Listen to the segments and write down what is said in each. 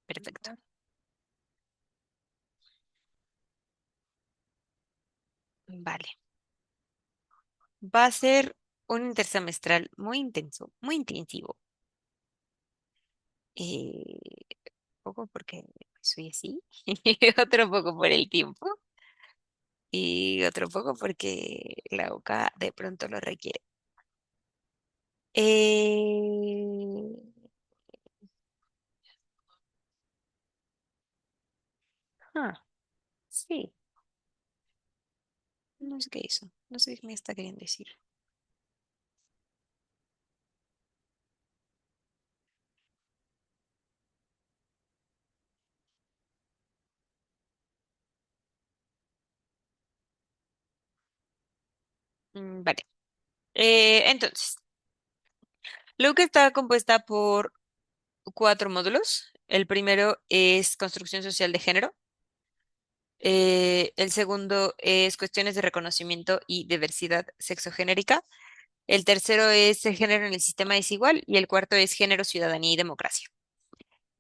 Perfecto. Vale. Va a ser un intersemestral muy intenso, muy intensivo. Eh, poco porque soy así, y otro poco por el tiempo, y otro poco porque la boca de pronto lo requiere. Eh, ah, sí, no sé qué hizo, no sé qué me está queriendo decir. Vale. Entonces, Luke está compuesta por cuatro módulos. El primero es construcción social de género. El segundo es cuestiones de reconocimiento y diversidad sexogenérica. El tercero es el género en el sistema desigual y el cuarto es género, ciudadanía y democracia.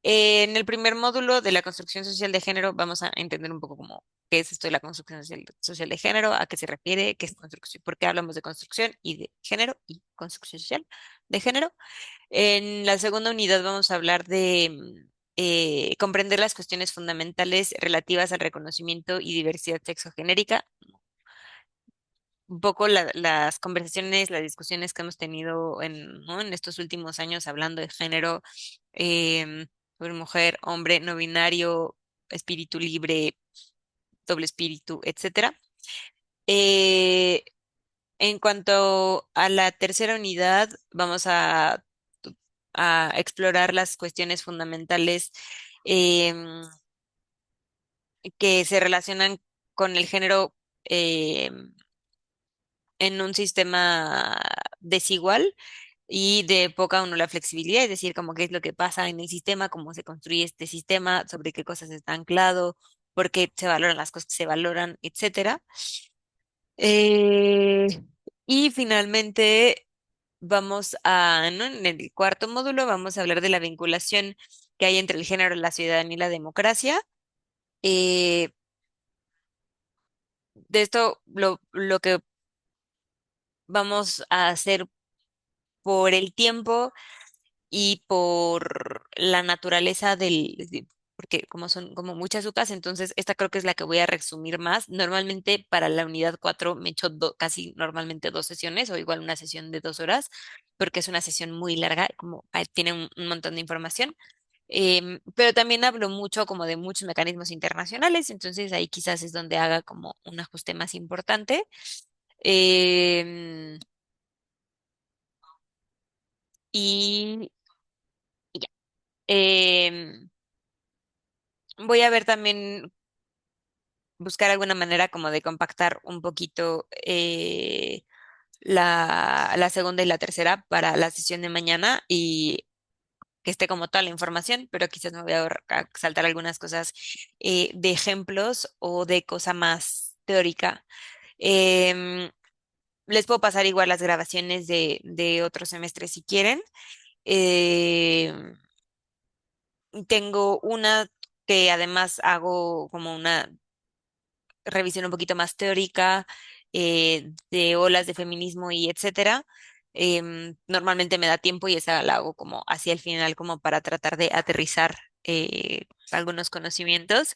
En el primer módulo de la construcción social de género vamos a entender un poco cómo qué es esto de la construcción social de género, a qué se refiere, qué es construcción, por qué hablamos de construcción y de género y construcción social de género. En la segunda unidad vamos a hablar de comprender las cuestiones fundamentales relativas al reconocimiento y diversidad sexogenérica, un poco las conversaciones, las discusiones que hemos tenido ¿no? en estos últimos años hablando de género, em, sobre mujer, hombre, no binario, espíritu libre, doble espíritu, etcétera. Eh, en cuanto a la tercera unidad, vamos a explorar las cuestiones fundamentales em, que se relacionan con el género en un sistema desigual y de poca o nula flexibilidad, es decir, como qué es lo que pasa en el sistema, cómo se construye este sistema, sobre qué cosas está anclado, por qué se valoran las cosas que se valoran, etcétera. Eh, y finalmente ¿no? En el cuarto módulo vamos a hablar de la vinculación que hay entre el género, la ciudadanía y la democracia. Eh, de esto, lo que vamos a hacer por el tiempo y por la naturaleza porque como son como muchas UCAs, entonces esta creo que es la que voy a resumir más. Normalmente para la unidad 4 me echo casi normalmente dos sesiones o igual una sesión de 2 horas, porque es una sesión muy larga, como tiene un montón de información. Pero también hablo mucho como de muchos mecanismos internacionales, entonces ahí quizás es donde haga como un ajuste más importante. Em, y, y ya. Voy a ver también, buscar alguna manera como de compactar un poquito la segunda y la tercera para la sesión de mañana y que esté como toda la información, pero quizás me voy a saltar algunas cosas de ejemplos o de cosa más teórica. Em, Les puedo pasar igual las grabaciones de otro semestre si quieren. Em, Tengo una que además hago como una revisión un poquito más teórica de olas de feminismo y etcétera. Normalmente me da tiempo y esa la hago como hacia el final, como para tratar de aterrizar algunos conocimientos,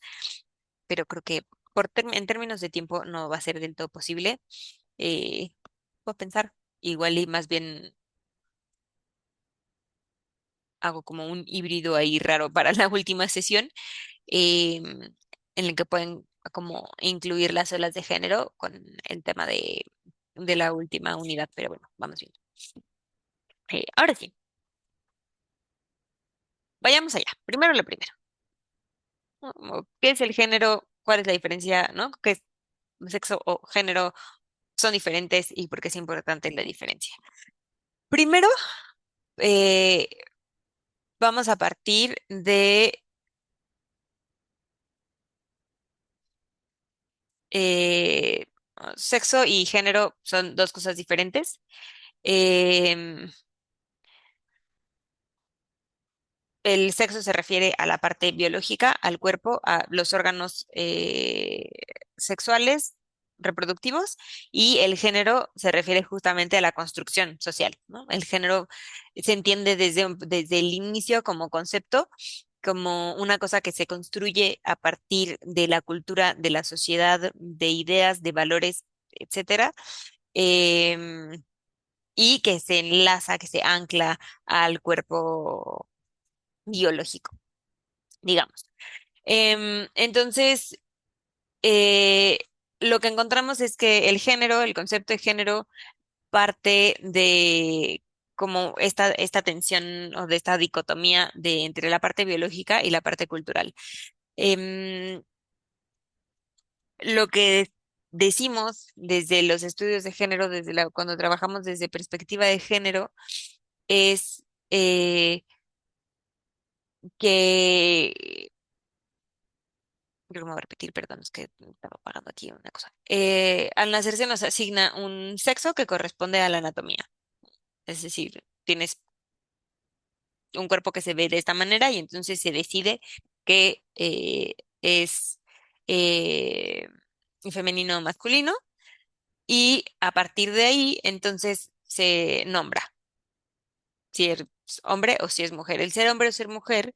pero creo que en términos de tiempo no va a ser del todo posible. Eh, Puedo pensar, igual y más bien hago como un híbrido ahí raro para la última sesión em, en el que pueden como incluir las olas de género con el tema de la última unidad, pero bueno, vamos viendo. Ahora sí, vayamos allá. Primero lo primero. ¿No? Como, ¿qué es el género? ¿Cuál es la diferencia? ¿No? ¿Qué es sexo o género? Son diferentes y por qué es importante la diferencia. Primero, eh, vamos a partir de eh, sexo y género son dos cosas diferentes. Em, El sexo se refiere a la parte biológica, al cuerpo, a los órganos sexuales, reproductivos, y el género se refiere justamente a la construcción social, ¿no? El género se entiende desde el inicio como concepto, como una cosa que se construye a partir de la cultura, de la sociedad, de ideas, de valores, etcétera, em, y que se enlaza, que se ancla al cuerpo biológico, digamos. Entonces, eh, lo que encontramos es que el género, el concepto de género, parte de como esta tensión o de esta dicotomía de entre la parte biológica y la parte cultural. Em, lo que decimos desde los estudios de género, cuando trabajamos desde perspectiva de género, es que creo que me voy a repetir, perdón, es que estaba apagando aquí una cosa. Al nacer se nos asigna un sexo que corresponde a la anatomía. Es decir, tienes un cuerpo que se ve de esta manera y entonces se decide que es eh, femenino o masculino y a partir de ahí entonces se nombra si es hombre o si es mujer. El ser hombre o ser mujer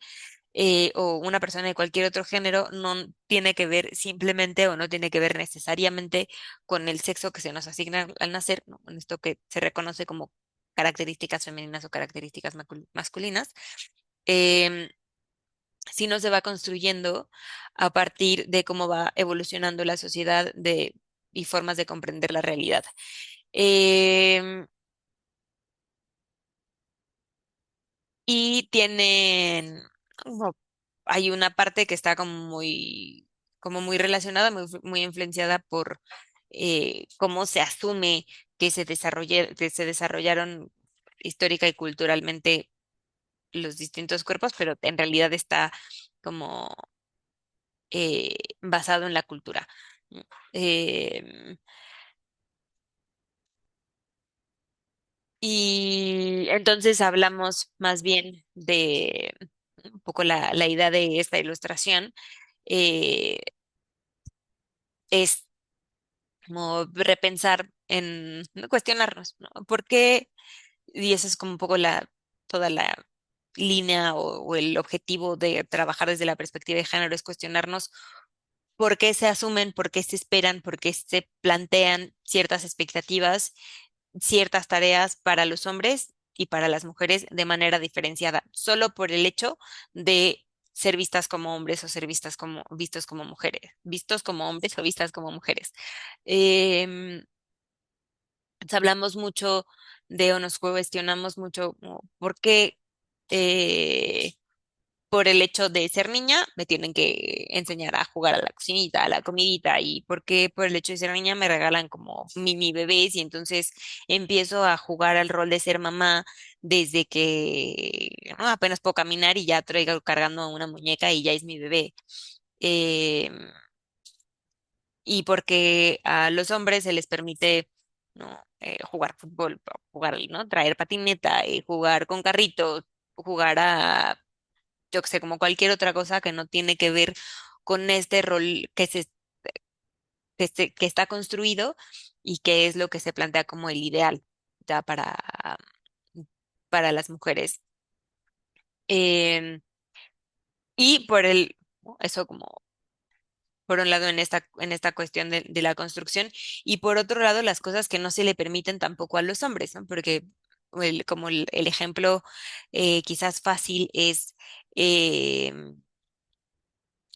o una persona de cualquier otro género no tiene que ver simplemente o no tiene que ver necesariamente con el sexo que se nos asigna al nacer, ¿no? En esto que se reconoce como características femeninas o características masculinas, em, sino se va construyendo a partir de cómo va evolucionando la sociedad y formas de comprender la realidad. Em, y tienen, como- hay una parte que está como muy relacionada, muy influenciada por cómo se asume que se desarrollaron histórica y culturalmente los distintos cuerpos, pero en realidad está como basado en la cultura. ¿No? Em, y entonces hablamos más bien de un poco la idea de esta ilustración eh, es como repensar ¿no? Cuestionarnos, ¿no? ¿Por qué? Y esa es como un poco toda la línea o el objetivo de trabajar desde la perspectiva de género, es cuestionarnos por qué se asumen, por qué se esperan, por qué se plantean ciertas expectativas, ciertas tareas para los hombres y para las mujeres de manera diferenciada, solo por el hecho de ser vistas como hombres o ser vistos como mujeres, vistos como hombres o vistas como mujeres. Em, hablamos mucho o nos cuestionamos mucho como, por qué eh, por el hecho de ser niña me tienen que enseñar a jugar a la cocinita, a la comidita, y por qué por el hecho de ser niña me regalan como mini bebés y entonces empiezo a jugar al rol de ser mamá desde que ¿no? apenas puedo caminar y ya traigo cargando una muñeca y ya es mi bebé. Em, y porque a los hombres se les permite ¿no? Jugar fútbol, jugar, ¿no? Traer patineta, jugar con carritos, jugar a, yo que sé, como cualquier otra cosa que no tiene que ver con este rol que está construido y que es lo que se plantea como el ideal ya para las mujeres. Em, y por ¿no? Eso como por un lado en esta cuestión de la construcción y por otro lado las cosas que no se le permiten tampoco a los hombres, ¿no? Porque como el ejemplo quizás fácil es eh,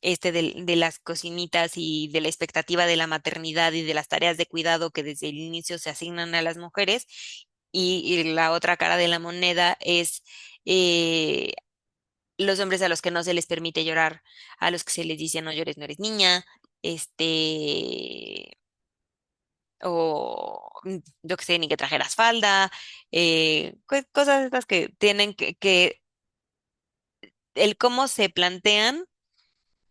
de las cocinitas y de la expectativa de la maternidad y de las tareas de cuidado que desde el inicio se asignan a las mujeres y la otra cara de la moneda es eh, los hombres a los que no se les permite llorar, a los que se les dice no llores, no eres niña, este, o yo que sé, ni que trajeras falda, cosas estas que tienen que el cómo se plantean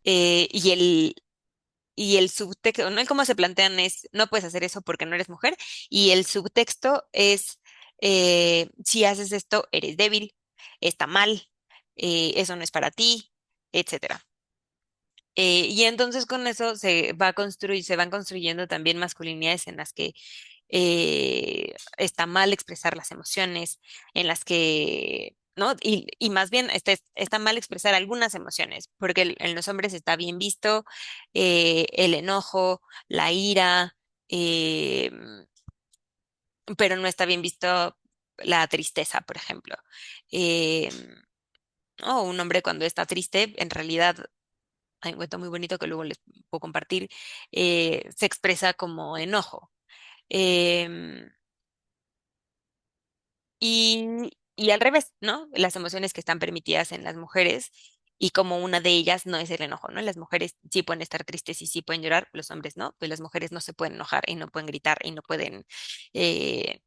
y el subtexto, no el cómo se plantean es, no puedes hacer eso porque no eres mujer, y el subtexto es, si haces esto, eres débil, está mal, eso no es para ti, etcétera. Y entonces con eso se van construyendo también masculinidades en las que está mal expresar las emociones, en las que, ¿no? Y más bien está mal expresar algunas emociones, porque en los hombres está bien visto el enojo, la ira, eh, pero no está bien visto la tristeza, por ejemplo. Eh, ¿No? Un hombre cuando está triste, en realidad hay un cuento muy bonito que luego les puedo compartir, se expresa como enojo. Em, y al revés, ¿no? Las emociones que están permitidas en las mujeres y como una de ellas no es el enojo, ¿no? Las mujeres sí pueden estar tristes y sí pueden llorar, los hombres no, pues las mujeres no se pueden enojar y no pueden gritar y no pueden eh,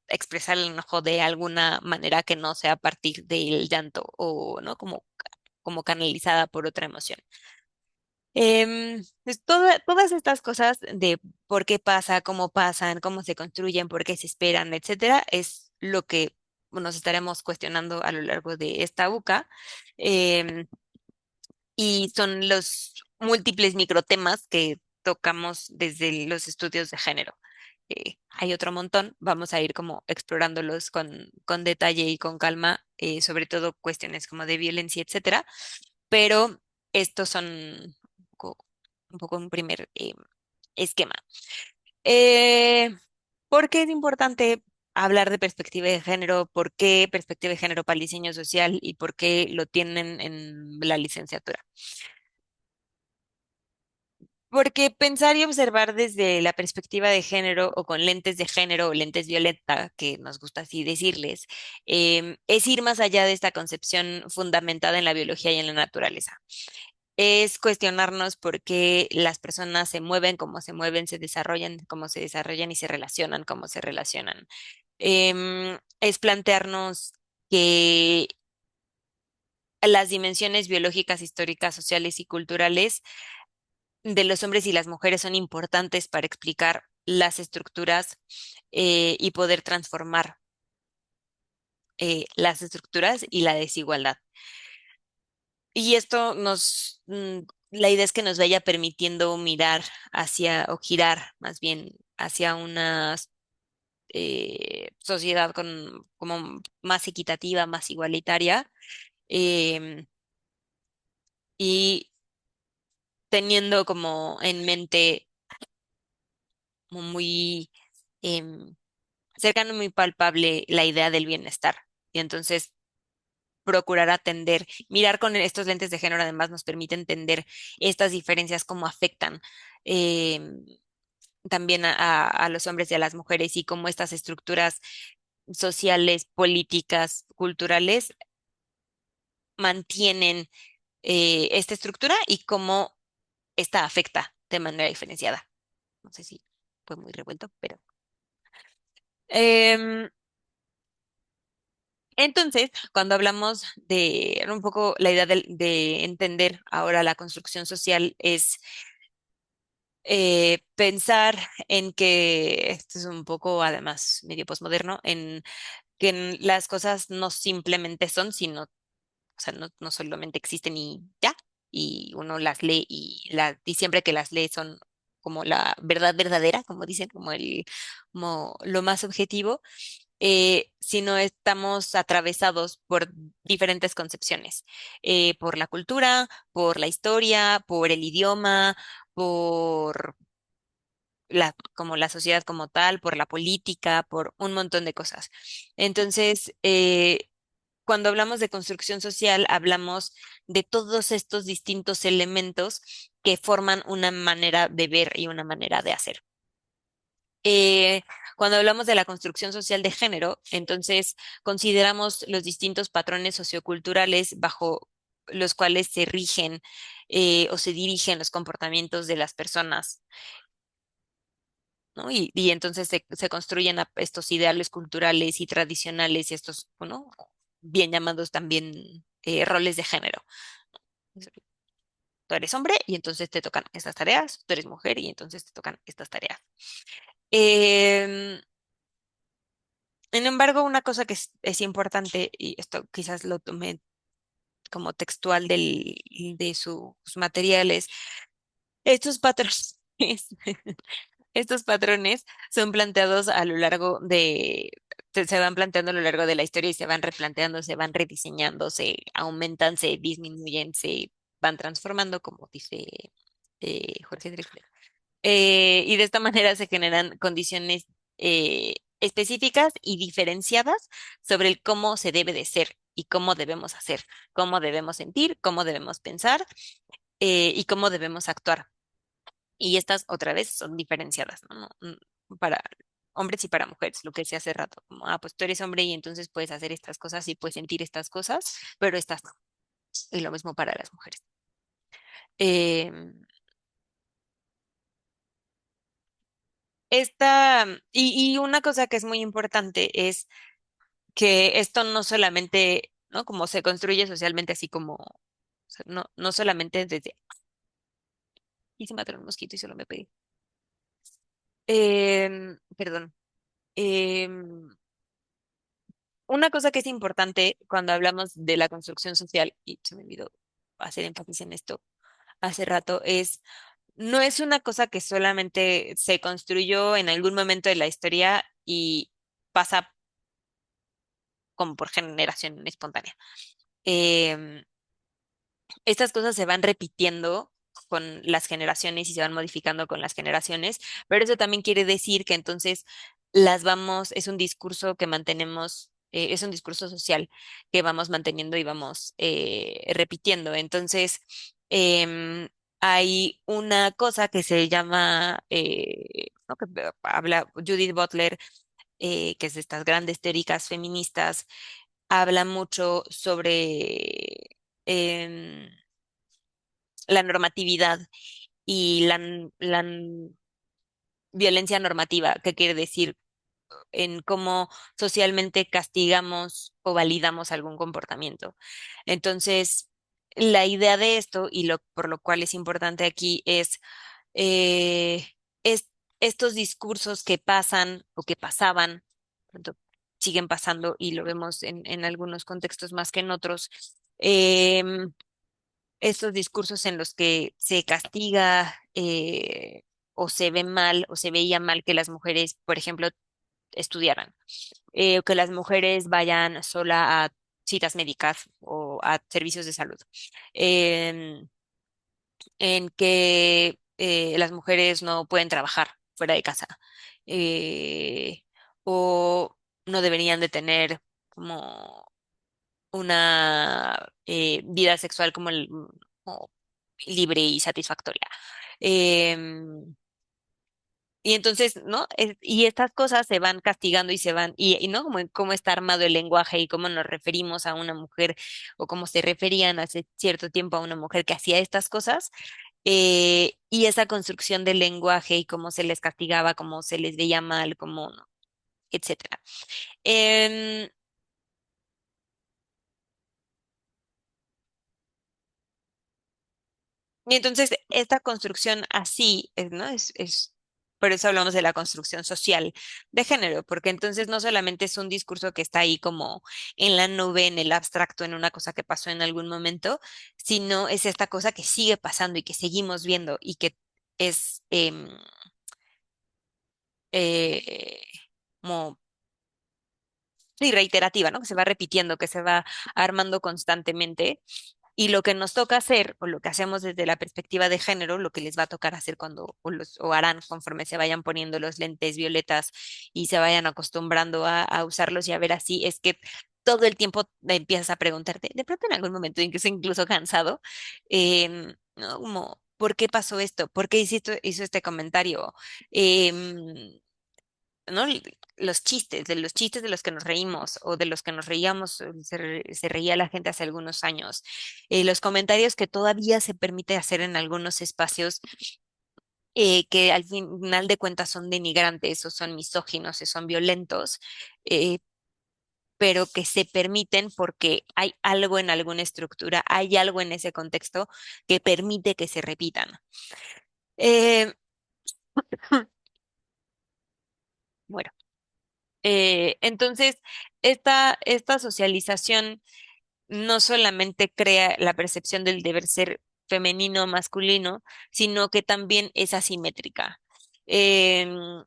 expresar el enojo de alguna manera que no sea a partir del llanto o, ¿no? Como canalizada por otra emoción. Pues todas estas cosas de por qué pasa, cómo pasan, cómo se construyen, por qué se esperan, etcétera, es lo que nos estaremos cuestionando a lo largo de esta UCA. em, y son los múltiples microtemas que tocamos desde los estudios de género. Hay otro montón, vamos a ir como explorándolos con detalle y con calma, sobre todo cuestiones como de violencia, etcétera, pero estos son un poco un primer esquema. Eh, ¿Por qué es importante hablar de perspectiva de género? ¿Por qué perspectiva de género para el diseño social y por qué lo tienen en la licenciatura? Porque pensar y observar desde la perspectiva de género o con lentes de género o lentes violeta, que nos gusta así decirles, es ir más allá de esta concepción fundamentada en la biología y en la naturaleza. Es cuestionarnos por qué las personas se mueven como se mueven, se desarrollan como se desarrollan y se relacionan como se relacionan. Es plantearnos que las dimensiones biológicas, históricas, sociales y culturales de los hombres y las mujeres son importantes para explicar las estructuras y poder transformar las estructuras y la desigualdad. Y esto la idea es que nos vaya permitiendo mirar hacia, o girar más bien hacia una sociedad como más equitativa, más igualitaria, em, y teniendo como en mente como muy em, cercano, y muy palpable la idea del bienestar. Y entonces procurar atender, mirar con estos lentes de género además nos permite entender estas diferencias, cómo afectan em, también a los hombres y a las mujeres y cómo estas estructuras sociales, políticas, culturales mantienen esta estructura y cómo esta afecta de manera diferenciada. No sé si fue muy revuelto, pero... Em, entonces, cuando hablamos de un poco la idea de entender ahora la construcción social es pensar en que, esto es un poco además medio posmoderno, en que las cosas no simplemente son, sino, o sea, no solamente existen y ya, y uno las lee y siempre que las lee son como la verdad verdadera, como dicen, como lo más objetivo, sino estamos atravesados por diferentes concepciones, por la cultura, por la historia, por el idioma, por como la sociedad como tal, por la política, por un montón de cosas. Entonces, cuando hablamos de construcción social, hablamos de todos estos distintos elementos que forman una manera de ver y una manera de hacer. Eh, Cuando hablamos de la construcción social de género, entonces consideramos los distintos patrones socioculturales bajo los cuales se rigen o se dirigen los comportamientos de las personas, ¿no? Y entonces se construyen estos ideales culturales y tradicionales y estos, ¿no? Bien llamados también roles de género. Tú eres hombre y entonces te tocan estas tareas, tú eres mujer y entonces te tocan estas tareas. Em, Sin embargo, una cosa que es importante, y esto quizás lo tomé como textual de sus materiales, estos patrones, estos patrones son planteados a lo largo se van planteando a lo largo de la historia y se van replanteando, se van rediseñando, se aumentan, se disminuyen, se van transformando, como dice Jorge Drexler. Y de esta manera se generan condiciones específicas y diferenciadas sobre el cómo se debe de ser y cómo debemos hacer, cómo debemos sentir, cómo debemos pensar y cómo debemos actuar. Y estas otra vez son diferenciadas, ¿no? Para hombres y para mujeres, lo que decía hace rato, como, pues tú eres hombre y entonces puedes hacer estas cosas y puedes sentir estas cosas, pero estas no. Y lo mismo para las mujeres. Em, y una cosa que es muy importante es que esto no solamente, ¿no? Como se construye socialmente, así como, o sea, no solamente desde, y se mató un mosquito y solo me pedí. Perdón. Em, una cosa que es importante cuando hablamos de la construcción social, y se me olvidó hacer énfasis en esto hace rato, no es una cosa que solamente se construyó en algún momento de la historia y pasa como por generación espontánea. Em, Estas cosas se van repitiendo con las generaciones y se van modificando con las generaciones, pero eso también quiere decir que entonces es un discurso que mantenemos, es un discurso social que vamos manteniendo y vamos repitiendo. Entonces, hay una cosa que se llama, ¿no? Que habla Judith Butler, que es de estas grandes teóricas feministas, habla mucho sobre em, la normatividad y la violencia normativa, que quiere decir en cómo socialmente castigamos o validamos algún comportamiento. Entonces, la idea de esto y por lo cual es importante aquí eh, es estos discursos que pasan o que pasaban, pronto siguen pasando y lo vemos en algunos contextos más que en otros. em, Estos discursos en los que se castiga o se ve mal o se veía mal que las mujeres, por ejemplo, estudiaran, o que las mujeres vayan sola a citas médicas o a servicios de salud, em, en que las mujeres no pueden trabajar fuera de casa, eh, o no deberían de tener como una vida sexual como libre y satisfactoria. Em, y entonces, ¿no? Y estas cosas se van castigando y y ¿no? Como cómo está armado el lenguaje y cómo nos referimos a una mujer o cómo se referían hace cierto tiempo a una mujer que hacía estas cosas, y esa construcción del lenguaje y cómo se les castigaba, cómo se les veía mal, cómo, ¿no? Etcétera. Em, Y entonces, esta construcción así, ¿no? Por eso hablamos de la construcción social de género, porque entonces no solamente es un discurso que está ahí como en la nube, en el abstracto, en una cosa que pasó en algún momento, sino es esta cosa que sigue pasando y que seguimos viendo y que es eh, como sí, reiterativa, ¿no? Que se va repitiendo, que se va armando constantemente. Y lo que nos toca hacer, o lo que hacemos desde la perspectiva de género, lo que les va a tocar hacer o harán conforme se vayan poniendo los lentes violetas y se vayan acostumbrando a usarlos y a ver así, es que todo el tiempo empiezas a preguntarte, de pronto en algún momento, incluso cansado, ¿no? Como, ¿por qué pasó esto? ¿Por qué hizo este comentario? Em, ¿No? De los chistes de los que nos reímos o de los que nos reíamos, se reía la gente hace algunos años, los comentarios que todavía se permite hacer en algunos espacios, que al final de cuentas son denigrantes o son misóginos o son violentos, eh, pero que se permiten porque hay algo en alguna estructura, hay algo en ese contexto que permite que se repitan. Eh, bueno, entonces, esta socialización no solamente crea la percepción del deber ser femenino o masculino, sino que también es asimétrica. Em,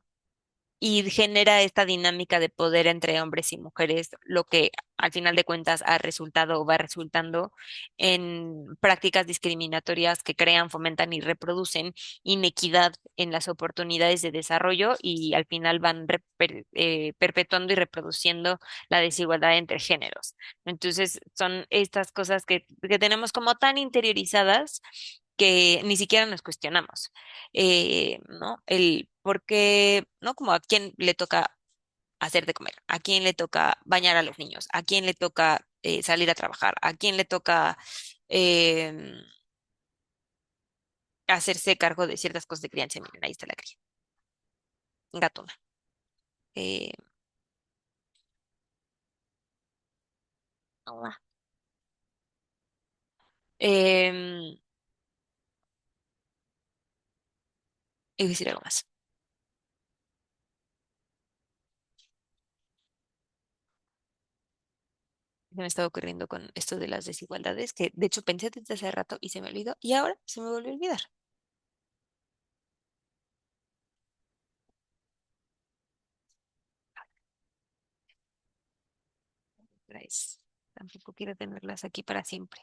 y genera esta dinámica de poder entre hombres y mujeres, lo que al final de cuentas ha resultado o va resultando en prácticas discriminatorias que crean, fomentan y reproducen inequidad en las oportunidades de desarrollo y al final van perpetuando y reproduciendo la desigualdad entre géneros. Entonces, son estas cosas que tenemos como tan interiorizadas que ni siquiera nos cuestionamos, ¿no? El por qué, ¿no? Como a quién le toca hacer de comer, a quién le toca bañar a los niños, a quién le toca salir a trabajar, a quién le toca em, hacerse cargo de ciertas cosas de crianza. Miren, ahí está la cría, gatuna. Eh, ah, em, iba a decir algo más. Se me estaba ocurriendo con esto de las desigualdades, que de hecho pensé desde hace rato y se me olvidó, y ahora se me volvió a olvidar. Pues, tampoco quiero tenerlas aquí para siempre.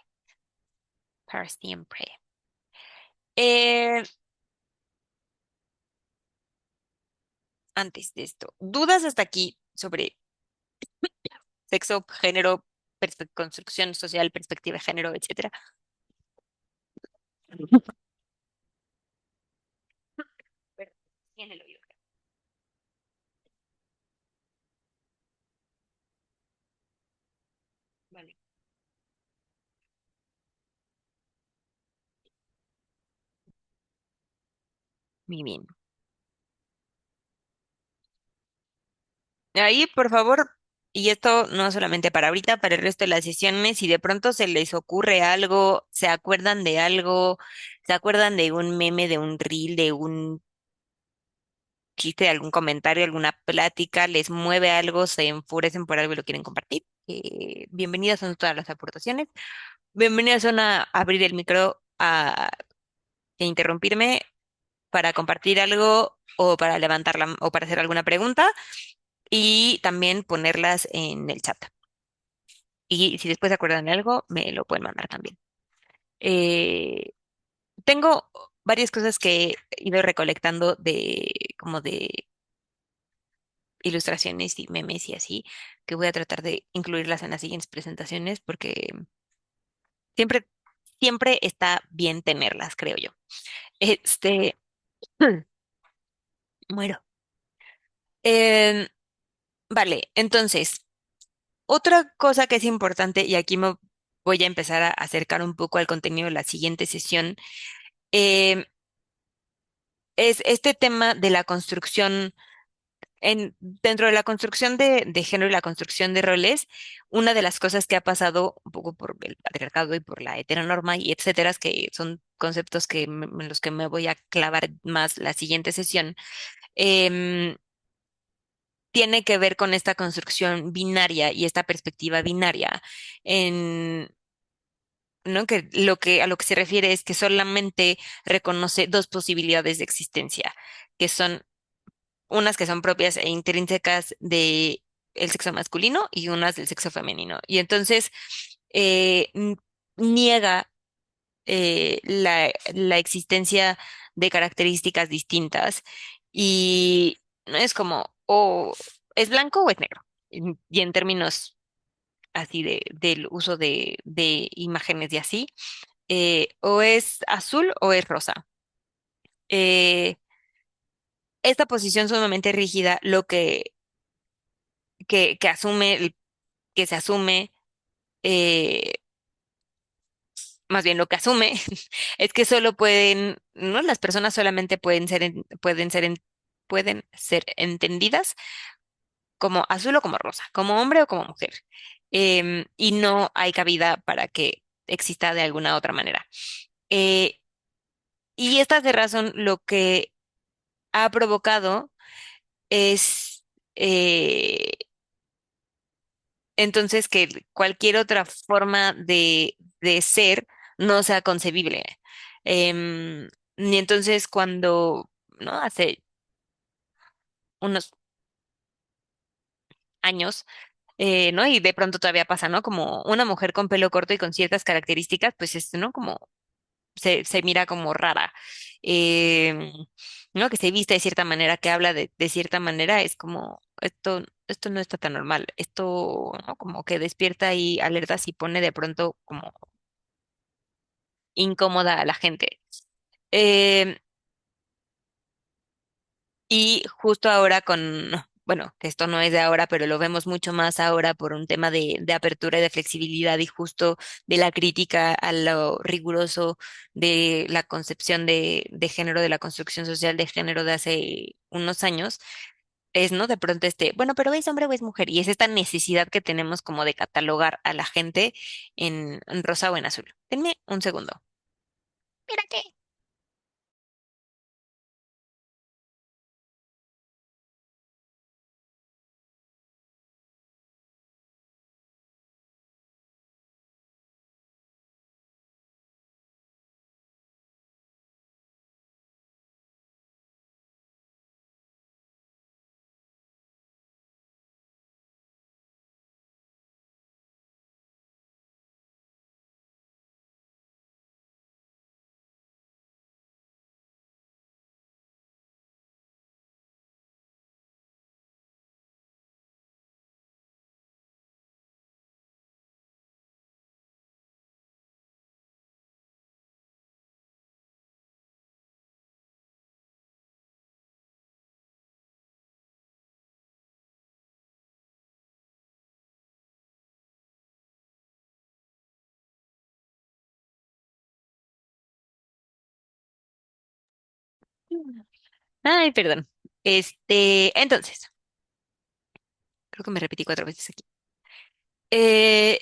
Para siempre. Eh, Antes de esto, ¿dudas hasta aquí sobre sexo, género, construcción social, perspectiva de género, etcétera? Pero, tiene el oído. Vale, muy bien. Ahí, por favor, y esto no solamente para ahorita, para el resto de las sesiones, si de pronto se les ocurre algo, se acuerdan de algo, se acuerdan de un meme, de un reel, de un chiste, de algún comentario, alguna plática, les mueve algo, se enfurecen por algo y lo quieren compartir. Bienvenidas son todas las aportaciones. Bienvenidas son a abrir el micro, a interrumpirme para compartir algo o para levantarla o para hacer alguna pregunta y también ponerlas en el chat. Y si después se acuerdan de algo, me lo pueden mandar también. Eh, Tengo varias cosas que he ido recolectando de como de ilustraciones y memes y así, que voy a tratar de incluirlas en las siguientes presentaciones porque siempre, siempre está bien tenerlas, creo yo. Este, muero. Em, vale, entonces, otra cosa que es importante, y aquí me voy a empezar a acercar un poco al contenido de la siguiente sesión, em, es este tema de la construcción. Dentro de la construcción de género y la construcción de roles, una de las cosas que ha pasado un poco por el patriarcado y por la heteronorma y etcétera, que son conceptos en los que me voy a clavar más la siguiente sesión, em, tiene que ver con esta construcción binaria y esta perspectiva binaria, en, ¿no? Que a lo que se refiere es que solamente reconoce dos posibilidades de existencia, que son unas que son propias e intrínsecas de el sexo masculino y unas del sexo femenino. Y entonces niega la existencia de características distintas y no es como o es blanco o es negro. Y en términos así del uso de imágenes y así, o es azul o es rosa. Esta posición sumamente rígida, lo que asume, que se asume, eh, más bien lo que asume, es que solo pueden, ¿no? Las personas solamente pueden ser entendidas como azul o como rosa, como hombre o como mujer. Y no hay cabida para que exista de alguna otra manera. Eh, y esta de razón lo que ha provocado es entonces que cualquier otra forma de ser no sea concebible. Y entonces cuando, ¿no? Hace unos años, ¿no? Y de pronto todavía pasa, ¿no? Como una mujer con pelo corto y con ciertas características, pues es, ¿no? Como se mira como rara. Em, ¿No? Que se viste de cierta manera, que habla de cierta manera, es como, esto no está tan normal. Esto, ¿no? Como que despierta ahí alertas y pone de pronto como incómoda a la gente. Em, Y justo ahora con, bueno, que esto no es de ahora, pero lo vemos mucho más ahora por un tema de apertura y de flexibilidad y justo de la crítica a lo riguroso de la concepción de género, de la construcción social de género de hace unos años, es, ¿no? De pronto bueno, pero ¿es hombre o es mujer? Y es esta necesidad que tenemos como de catalogar a la gente en rosa o en azul. Denme un segundo. Mira qué. Ay, perdón. Entonces, creo que me repetí 4 veces aquí. Eh,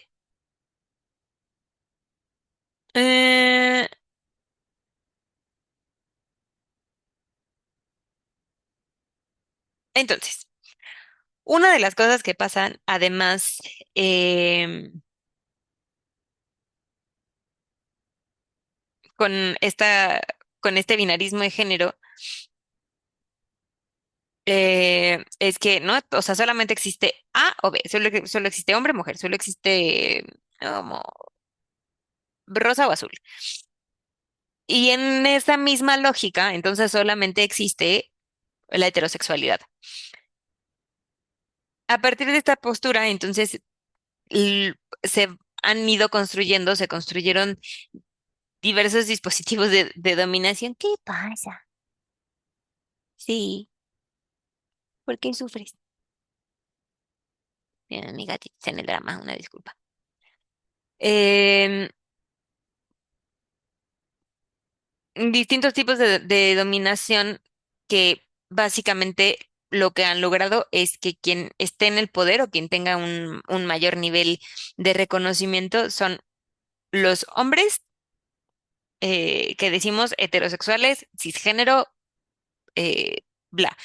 eh, entonces, una de las cosas que pasan, además, con esta, con este binarismo de género, es que, ¿no? O sea, solamente existe A o B, solo existe hombre o mujer, solo existe como rosa o azul. Y en esa misma lógica, entonces solamente existe la heterosexualidad. A partir de esta postura, entonces se han ido construyendo, se construyeron diversos dispositivos de dominación. ¿Qué pasa? Sí, ¿por qué sufres? Bien, mi gatita está en el drama, una disculpa. Em, Distintos tipos de dominación que básicamente lo que han logrado es que quien esté en el poder o quien tenga un mayor nivel de reconocimiento son los hombres que decimos heterosexuales, cisgénero, bla,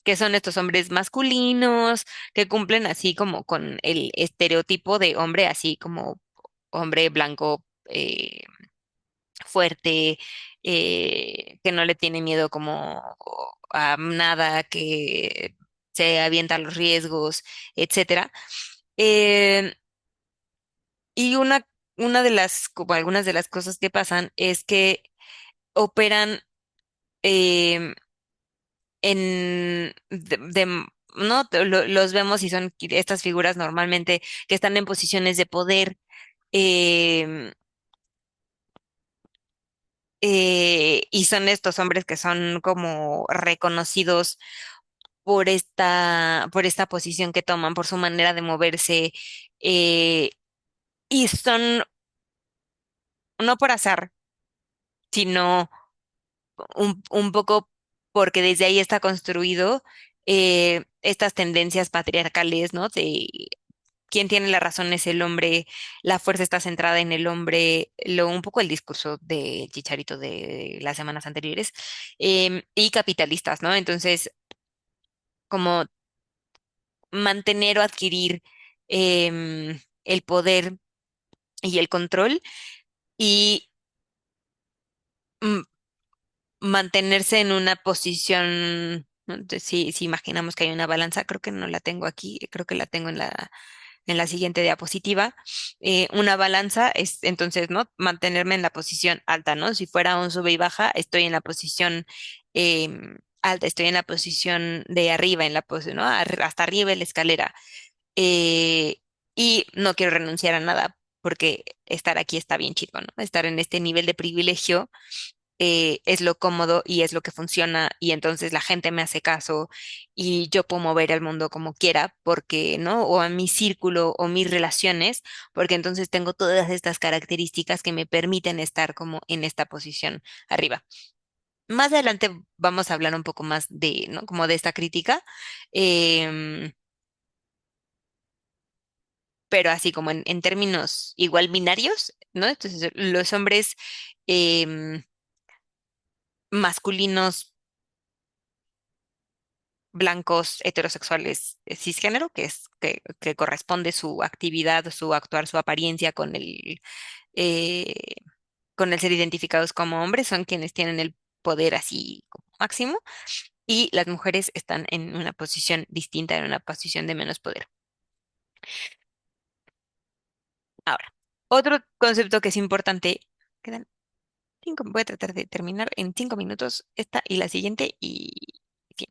que son estos hombres masculinos, que cumplen así como con el estereotipo de hombre, así como hombre blanco, fuerte, que no le tiene miedo como a nada, que se avienta a los riesgos, etcétera. Eh, y una de las, como algunas de las cosas que pasan es que operan em, ¿no? Los vemos y son estas figuras normalmente que están en posiciones de poder, em, y son estos hombres que son como reconocidos por esta posición que toman, por su manera de moverse, eh, y son no por azar, sino un poco porque desde ahí está construido estas tendencias patriarcales, ¿no? De quién tiene la razón es el hombre, la fuerza está centrada en el hombre, un poco el discurso de Chicharito de las semanas anteriores, y capitalistas, ¿no? Entonces, como mantener o adquirir el poder y el control y mm, mantenerse en una posición, ¿no? Entonces, si imaginamos que hay una balanza, creo que no la tengo aquí, creo que la tengo en la siguiente diapositiva. Una balanza es entonces, ¿no? Mantenerme en la posición alta, ¿no? Si fuera un sube y baja, estoy en la posición alta, estoy en la posición de arriba, en la posición, ¿no? Hasta arriba de la escalera. Eh, y no quiero renunciar a nada, porque estar aquí está bien chido, ¿no? Estar en este nivel de privilegio es lo cómodo y es lo que funciona y entonces la gente me hace caso y yo puedo mover el mundo como quiera porque, ¿no? O a mi círculo o mis relaciones, porque entonces tengo todas estas características que me permiten estar como en esta posición arriba. Más adelante vamos a hablar un poco más de, ¿no? Como de esta crítica, em, pero así como en términos igual binarios, ¿no? Entonces los hombres em, masculinos blancos heterosexuales cisgénero, que es que corresponde su actividad, su actuar, su apariencia eh, con el ser identificados como hombres, son quienes tienen el poder así como máximo, y las mujeres están en una posición distinta, en una posición de menos poder. Ahora, otro concepto que es importante, quedan voy a tratar de terminar en 5 minutos esta y la siguiente y fin.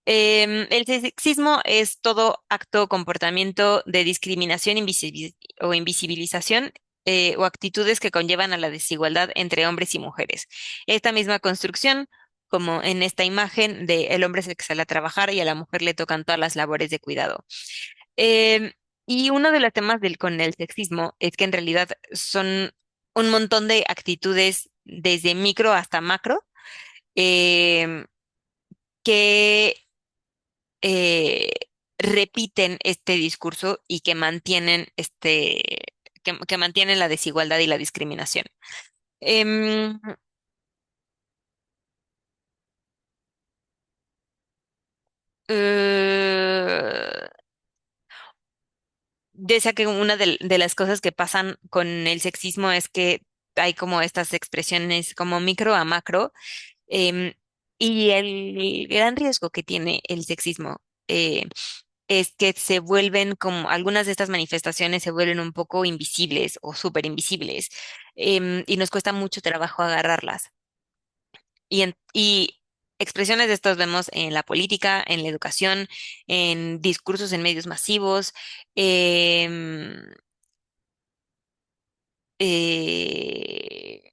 El sexismo es todo acto o comportamiento de discriminación o invisibilización o actitudes que conllevan a la desigualdad entre hombres y mujeres. Esta misma construcción, como en esta imagen de el hombre es el que sale a trabajar y a la mujer le tocan todas las labores de cuidado. Em, y uno de los temas con el sexismo es que en realidad son un montón de actitudes desde micro hasta macro em, que eh, repiten este discurso y que mantienen que mantienen la desigualdad y la discriminación. Em, eh, Decía que una de las cosas que pasan con el sexismo es que hay como estas expresiones como micro a macro, em, y el gran riesgo que tiene el sexismo es que se vuelven como algunas de estas manifestaciones se vuelven un poco invisibles o súper invisibles, y nos cuesta mucho trabajo agarrarlas. Y expresiones de estos vemos en la política, en la educación, en discursos en medios masivos, em, eh,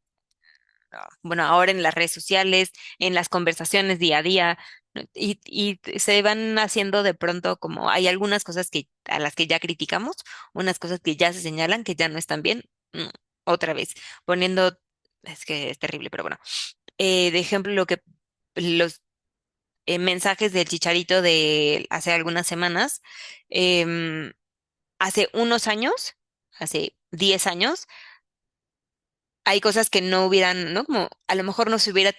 bueno, ahora en las redes sociales, en las conversaciones día a día, ¿no? Y se van haciendo de pronto como hay algunas cosas que a las que ya criticamos, unas cosas que ya se señalan que ya no están bien, otra vez, poniendo, es que es terrible, pero bueno, de ejemplo lo que los mensajes del Chicharito de hace algunas semanas, em, hace unos años, hace 10 años, hay cosas que no hubieran, ¿no? Como a lo mejor no hubiera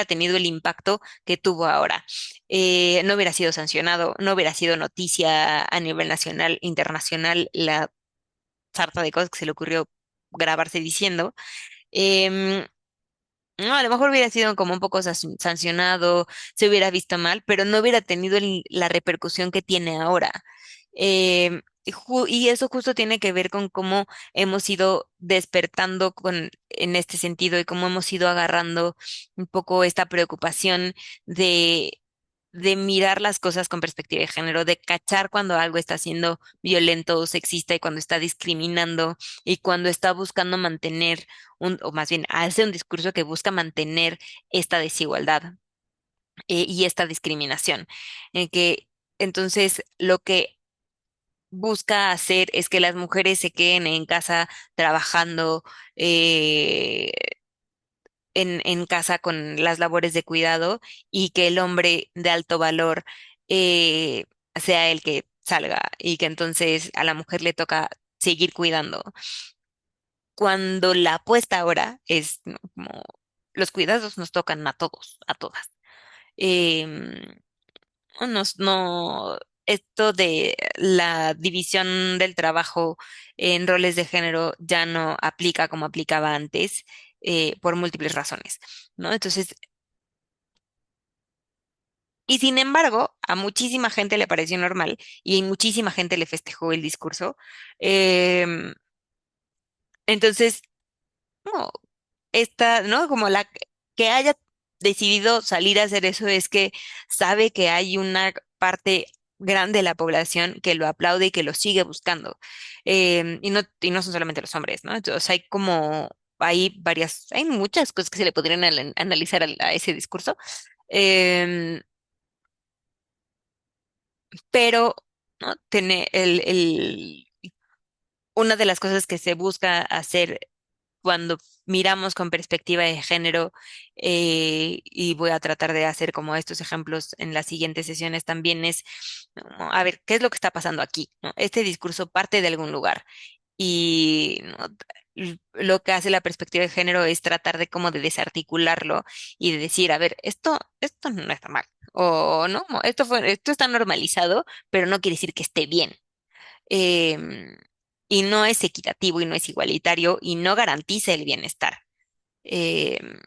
tenido el impacto que tuvo ahora. No hubiera sido sancionado, no hubiera sido noticia a nivel nacional, internacional, la sarta de cosas que se le ocurrió grabarse diciendo. Em, no, a lo mejor hubiera sido como un poco sancionado, se hubiera visto mal, pero no hubiera tenido la repercusión que tiene ahora. Y eso justo tiene que ver con cómo hemos ido despertando en este sentido y cómo hemos ido agarrando un poco esta preocupación de, de mirar las cosas con perspectiva de género, de cachar cuando algo está siendo violento o sexista y cuando está discriminando y cuando está buscando mantener o más bien hace un discurso que busca mantener esta desigualdad y esta discriminación. En que entonces lo que busca hacer es que las mujeres se queden en casa trabajando eh, en casa con las labores de cuidado y que el hombre de alto valor eh, sea el que salga y que entonces a la mujer le toca seguir cuidando cuando la apuesta ahora es, ¿no? Como los cuidados nos tocan a todos, a todas. Em, no, esto de la división del trabajo en roles de género ya no aplica como aplicaba antes, por múltiples razones, ¿no? Entonces, y sin embargo, a muchísima gente le pareció normal y muchísima gente le festejó el discurso. Em, entonces, no, esta, ¿no? Como la que haya decidido salir a hacer eso es que sabe que hay una parte grande de la población que lo aplaude y que lo sigue buscando. Y no son solamente los hombres, ¿no? Entonces hay como, hay muchas cosas que se le podrían analizar a ese discurso. Em, pero, ¿no? Una de las cosas que se busca hacer cuando miramos con perspectiva de género, y voy a tratar de hacer como estos ejemplos en las siguientes sesiones también es, ¿no? A ver, ¿qué es lo que está pasando aquí? ¿No? Este discurso parte de algún lugar y ¿no? Lo que hace la perspectiva de género es tratar de como de desarticularlo y de decir, a ver, esto no está mal. O no, esto está normalizado, pero no quiere decir que esté bien, em, y no es equitativo y no es igualitario y no garantiza el bienestar. Em,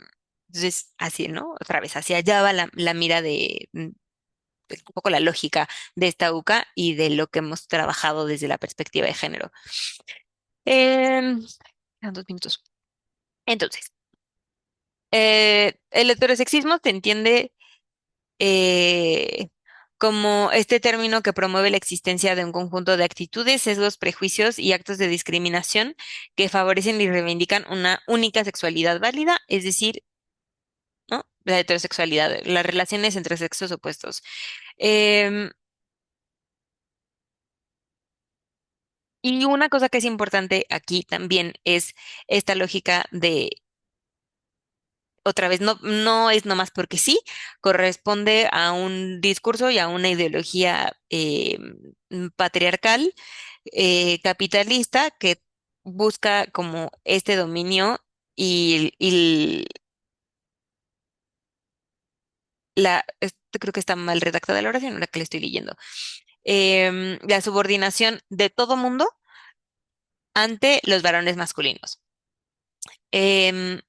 entonces, así, ¿no? Otra vez, hacia allá va la mira de un poco la lógica de esta UCA y de lo que hemos trabajado desde la perspectiva de género. Quedan 2 minutos. Entonces, el heterosexismo se entiende eh, como este término que promueve la existencia de un conjunto de actitudes, sesgos, prejuicios y actos de discriminación que favorecen y reivindican una única sexualidad válida, es decir, ¿no? La heterosexualidad, las relaciones entre sexos opuestos. Em, y una cosa que es importante aquí también es esta lógica de otra vez, no es nomás porque sí, corresponde a un discurso y a una ideología patriarcal, capitalista, que busca como este dominio y creo que está mal redactada la oración, ahora que le estoy leyendo. La subordinación de todo mundo ante los varones masculinos. Em,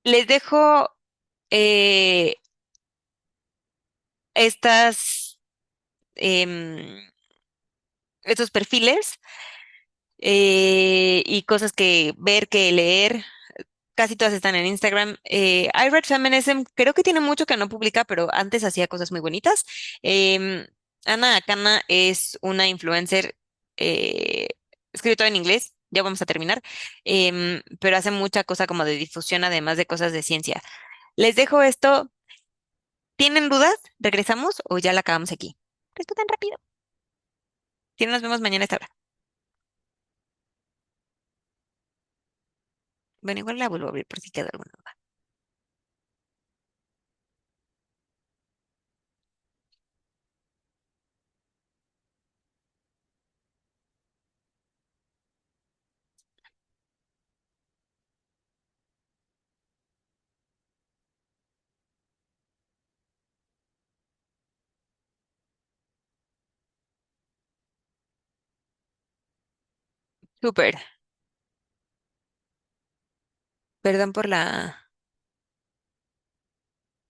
Les dejo eh, estas, em, estos perfiles, y cosas que ver, que leer. Casi todas están en Instagram. I Read Feminism, creo que tiene mucho que no publica, pero antes hacía cosas muy bonitas. Em, Ana Akana es una influencer, escribe todo en inglés, ya vamos a terminar, pero hace mucha cosa como de difusión, además de cosas de ciencia. Les dejo esto. ¿Tienen dudas? ¿Regresamos o ya la acabamos aquí? Esto tan rápido. Si no, nos vemos mañana a esta hora. Bueno, igual la vuelvo a abrir por si queda alguna duda. Súper. Perdón por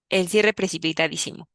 el cierre precipitadísimo.